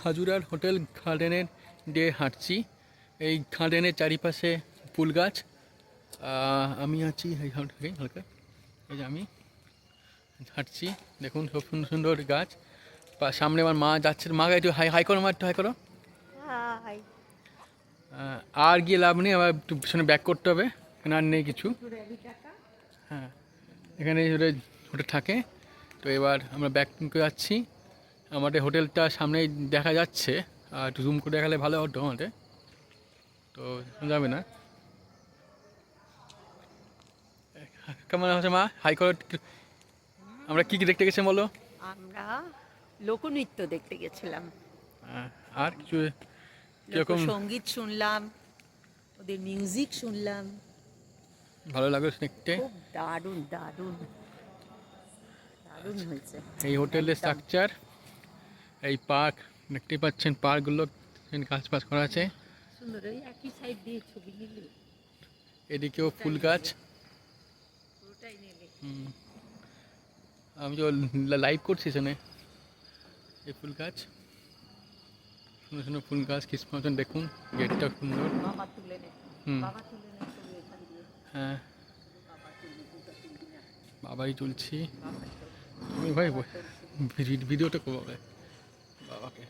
খাজুরার hotel গার্ডেনের দিয়ে হাঁটছি। এই গার্ডেনের চারিপাশে ফুল গাছ। আমি আছি হালকা, এই যে আমি হাঁটছি, দেখুন সব সুন্দর সুন্দর গাছ। সামনে আমার মা যাচ্ছে, মা একটু হাই হাই করো, মা একটু হাই করো। হাই। আর গিয়ে লাভ নেই, আবার একটু পিছনে ব্যাক করতে হবে, এখানে আর নেই কিছু। হ্যাঁ, এখানে হোটেল থাকে। তো এবার আমরা ব্যাক করে যাচ্ছি। আমাদের হোটেলটা সামনেই দেখা যাচ্ছে, আর একটু জুম করে দেখালে ভালো হতো আমাদের, তো যাবে না। কেমন আছে মা, হাই করো। আমরা কী কী দেখতে গেছি বলো? আমরা লোকনৃত্য দেখতে গেছিলাম, আর কিছু কীরকম লোকসঙ্গীত শুনলাম, ওদের মিউজিক শুনলাম। ভালো লাগলো দেখতে? খুব দারুণ দারুণ দারুণ হয়েছে। এই হোটেলের একদম স্ট্রাকচার, এই পার্ক দেখতে পাচ্ছেন, পার্কগুলো গাছ পাছ করা আছে। সুন্দর, ওই একই সাইড দিয়ে ছবি নিলে এদিকেও ফুল গাছ। পুরোটাই নেবে। আমি তো লাইভ করছি এখানে, এই ফুল গাছ, সুন্দর সুন্দর ফুল গাছ, খ্রিস্ট মতন, দেখুন গেটটা সুন্দর। বাবা তুলে নে, হুম, বাবা তুলে নে ছবি এখান দিয়ে। হ্যাঁ, বাবা তুলবি, দুটো তুলবি না। বাবাই তুলছি। বাবা তো তুমি ভাই বাবা তুলছি। ভিডিওটা করবো বাবাকে।